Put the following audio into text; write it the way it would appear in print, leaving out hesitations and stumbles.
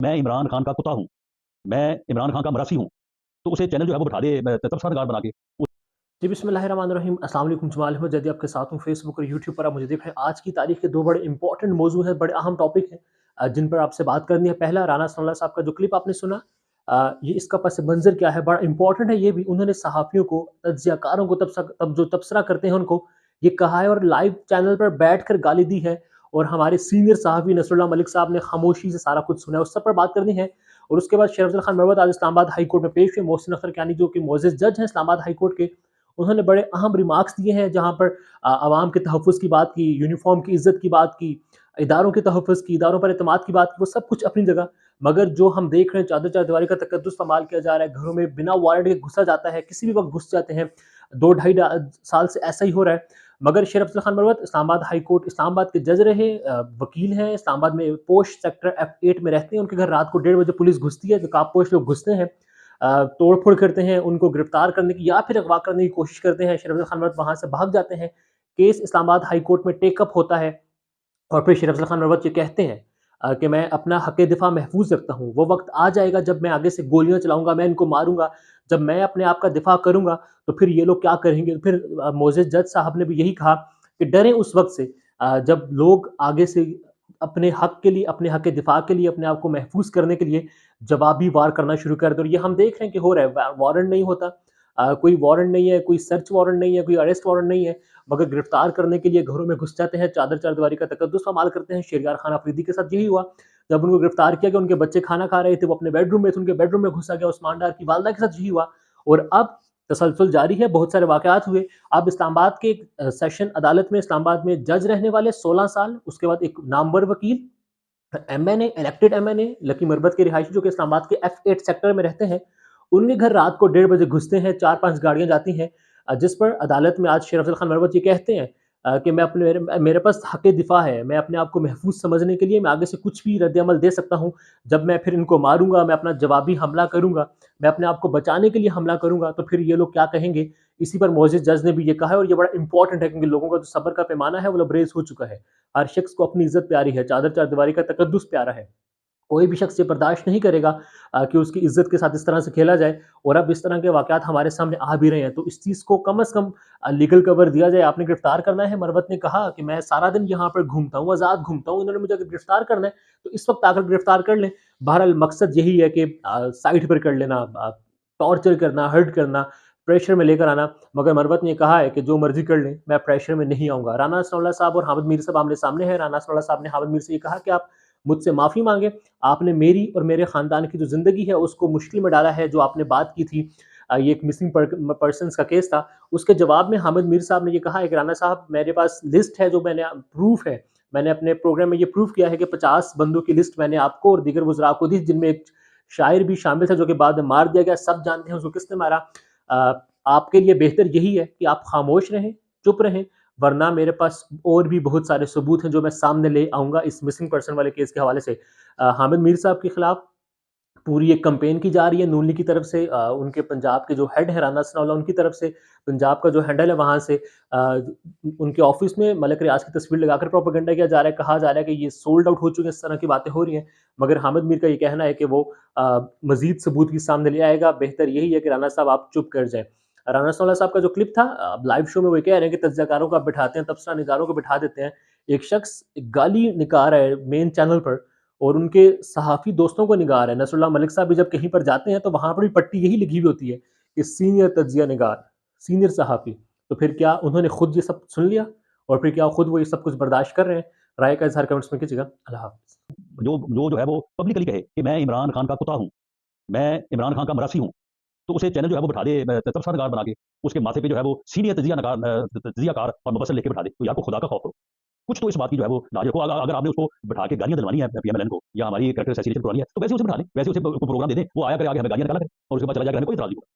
मैं इमरान खान का कुत्ता हूँ, मैं इमरान खान का मरासी हूँ, तो उसे चैनल जो है वो बिठा दे तबसरा निगार बना के। जी, बिस्मिल्लाहिर्रहमानिर्रहीम। अस्सलाम वालेकुम जमाल अहमद जैदी आपके साथ हूँ फेसबुक और यूट्यूब पर आप मुझे देख रहे हैं। आज की तारीख के 2 बड़े इंपॉर्टेंट मौज़ू हैं, बड़े अहम टॉपिक हैं जिन पर आपसे बात करनी है। पहला राना सनाउल्लाह साहब का जो क्लिप आपने सुना ये इसका पस मंज़र क्या है, बड़ा इंपॉर्टेंट है ये भी। उन्होंने सहाफ़ियों को, तज्ज़ियाकारों को तब जो तबसरा करते हैं उनको ये कहा है और लाइव चैनल पर बैठकर गाली दी है और हमारे सीनियर सहाफ़ी नसरुल्लाह मलिक साहब ने खामोशी से सारा कुछ सुना है, उस सब पर बात करनी है। और उसके बाद शेर अफ़ज़ल खान मरवत आज इस्लामाबाद हाई कोर्ट में पेश हुए। मोहसिन अख्तर कियानी जो कि मुअज़्ज़ज़ जज हैं इस्लामाबाद हाई कोर्ट के, उन्होंने बड़े अहम रिमार्क्स दिए हैं जहाँ पर अवाम के तहफ़्फ़ुज़ की बात की, यूनिफ़ॉर्म की इज़्ज़त की बात की, इदारों के तहफ़्फ़ुज़ की, इदारों पर एतमाद की बात की, वो सब कुछ अपनी जगह। मगर जो हम देख रहे हैं चादर चारदीवारी का तकद्दुस इस्तेमाल किया जा रहा है, घरों में बिना वारंट के घुसा जाता है, किसी भी वक़्त घुस जाते हैं। 2 ढाई साल से ऐसा ही हो रहा है। मगर शेर अफ़ज़ल खान मरवत इस्लामाबाद हाई कोर्ट इस्लामाबाद के जज रहे, वकील हैं, इस्लामाबाद में पोश सेक्टर F8 में रहते हैं। उनके घर रात को 1:30 बजे पुलिस घुसती है, नकाबपोश लोग घुसते हैं, तोड़-फोड़ करते हैं, उनको गिरफ्तार करने की या फिर अगवा करने की कोशिश करते हैं। शेर अफ़ज़ल खान मरवत वहाँ से भाग जाते हैं। केस इस्लामाबाद हाई कोर्ट में टेक अप होता है और फिर शेर अफ़ज़ल खान मरवत ये कहते हैं कि मैं अपना हक़-ए-दिफ़ा महफ़ूज़ रखता हूँ। वो वक़्त आ जाएगा जब मैं आगे से गोलियाँ चलाऊँगा, मैं इनको मारूँगा। जब मैं अपने आप का दिफ़ा करूँगा, तो फिर ये लोग क्या करेंगे? फिर मोअज़्ज़ज़ जज साहब ने भी यही कहा कि डरें उस वक़्त से जब लोग आगे से अपने हक़ के लिए, अपने हक़-ए-दिफ़ा के लिए, अपने आप को महफ़ूज़ करने के लिए जवाबी वार करना शुरू कर दें। और ये हम देख रहे हैं कि हो रहा है। वारंट नहीं होता, कोई वारंट नहीं है, कोई सर्च वारंट नहीं है, कोई अरेस्ट वारंट नहीं है, मगर गिरफ्तार करने के लिए घरों में घुस जाते हैं, चादर चारदीवारी का तकद्दुस इस्तेमाल करते हैं। शेरियार खान अफरीदी के साथ यही हुआ। जब उनको गिरफ्तार किया गया, उनके बच्चे खाना खा रहे थे, वो अपने बेडरूम में थे, उनके बेडरूम में घुसा गया। उस्मान डार की वालिदा के साथ यही हुआ और अब तसलसल जारी है, बहुत सारे वाक़यात हुए। अब इस्लामाबाद के एक सेशन अदालत में इस्लामाबाद में जज रहने वाले 16 साल, उसके बाद एक नामवर वकील MNA, elected MNA lucky Marwat के रिहायशी जो कि इस्लामाबाद के F8 सेक्टर में रहते हैं, उनके घर रात को 1:30 बजे घुसते हैं, 4-5 गाड़ियाँ जाती हैं, जिस पर अदालत में आज शेर अफ़ज़ल खान मरवत ये कहते हैं कि मैं अपने मेरे मेरे पास हक़-ए-दिफ़ा है, मैं अपने आप को महफ़ूज़ समझने के लिए मैं आगे से कुछ भी रद्द-ए-अमल दे सकता हूँ। जब मैं फिर इनको मारूँगा, मैं अपना जवाबी हमला करूँगा, मैं अपने आप को बचाने के लिए हमला करूँगा, तो फिर ये लोग क्या कहेंगे? इसी पर मुअज़्ज़ज़ जज ने भी ये कहा है और ये बड़ा इम्पोर्टेंट है क्योंकि लोगों का जो सब्र का पैमाना है, वो लबरेज़ हो चुका है। हर शख्स को अपनी इज़्ज़त प्यारी है, चादर चारदीवारी का तकद्दुस प्यारा है। कोई भी शख्स ये बर्दाश्त नहीं करेगा कि उसकी इज़्ज़त के साथ इस तरह से खेला जाए और अब इस तरह के वाक़यात हमारे सामने आ भी रहे हैं। तो इस चीज़ को कम से कम लीगल कवर दिया जाए। आपने गिरफ्तार करना है, मरवत ने कहा कि मैं सारा दिन यहाँ पर घूमता हूँ, आज़ाद घूमता हूँ, इन्होंने मुझे अगर गिरफ्तार करना है, तो इस वक़्त आकर गिरफ्तार कर लें। बहरहाल मकसद यही है कि साइड पर कर लेना, टॉर्चर करना, हर्ट करना, प्रेशर में लेकर आना। मगर मरवत ने कहा है कि जो मर्ज़ी कर लें, मैं प्रेशर में नहीं आऊँगा। राना सनाउल्लाह साहब और हामिद मीर साहब आमने-सामने हैं। राना सनाउल्लाह साहब ने हामिद मीर से ये कहा कि आप मुझसे माफ़ी माँगे, आपने मेरी और मेरे ख़ानदान की जो ज़िंदगी है उसको मुश्किल में डाला है, जो आपने बात की थी ये एक मिसिंग पर्सन्स का केस था। उसके जवाब में हामिद मीर साहब ने ये कहा है कि राना साहब मेरे पास लिस्ट है जो मैंने प्रूफ़ है, मैंने अपने प्रोग्राम में ये प्रूफ़ किया है कि 50 बंदों की लिस्ट मैंने आपको और दीगर वज़रा को दी, जिनमें एक शायर भी शामिल था जो कि बाद में मार दिया गया, सब जानते हैं उसको किसने मारा। आपके लिए बेहतर यही है कि आप ख़ामोश रहें, चुप रहें, वरना मेरे पास और भी बहुत सारे सबूत हैं जो मैं सामने ले आऊँगा इस मिसिंग पर्सन वाले केस के हवाले से। हामिद मीर साहब के खिलाफ पूरी एक कैंपेन की जा रही है नून लीग की तरफ से, उनके पंजाब के जो हेड है राना सनाउल्लाह उनकी तरफ से, पंजाब का जो हैंडल है वहाँ से उनके ऑफिस में मलक रियाज की तस्वीर लगाकर प्रोपेगेंडा किया जा रहा है, कहा जा रहा है कि ये सोल्ड आउट हो चुके हैं, इस तरह की बातें हो रही हैं। मगर हामिद मीर का ये कहना है कि वो मज़ीद सबूत भी सामने ले आएगा, बेहतर यही है कि राना साहब आप चुप कर जाएँ। राना सनाउल्लाह साहब का जो क्लिप था लाइव शो में वो ये कह रहे हैं कि तज़्ज़ियाकारों को आप बिठाते हैं, तबसरा निगारों को बिठा देते हैं। एक शख्स गाली निकाल रहा है मेन चैनल पर और उनके सहाफ़ी दोस्तों को निगार है। नसरुल्लाह मलिक साहब भी जब कहीं पर जाते हैं तो वहाँ पर भी पट्टी यही लिखी हुई होती है कि सीनियर तज्ज़िया निगार, सीनियर सहाफ़ी। तो फिर क्या उन्होंने खुद ये सब सुन लिया और फिर क्या खुद वो ये सब कुछ बर्दाश्त कर रहे हैं? राय का इज़हार कमेंट्स में कीजिएगा। अल्लाह हाफ़िज़। जो है वो पब्लिकली कहे कि मैं इमरान खान का कुत्ता हूँ, मैं इमरान खान का मरासी हूँ, तो उसे चैनल जो है वो बिठा दे तबसरा निगार बना के, उसके माथे पे जो है वो सीनियर तज्ज़ियाकार और मुबस्सिर लिख के बिठा दे। तो या तो खुदा का खौफ करो, कुछ तो इस बात की जो है वो लाज रखो। अगर आपने उसको बिठा के गालियाँ दिलवानी है पीएमएलएन को या हमारी कैरेक्टर असैसिनेशन करवानी है, तो वैसे उसे बिठा दें, वैसे उसे प्रोग्राम दे दें, वो आया करे आगे हमें गालियाँ निकाला करे और उसके बाद चला जाएगा, हमें कोई इतराज़ नहीं होगा।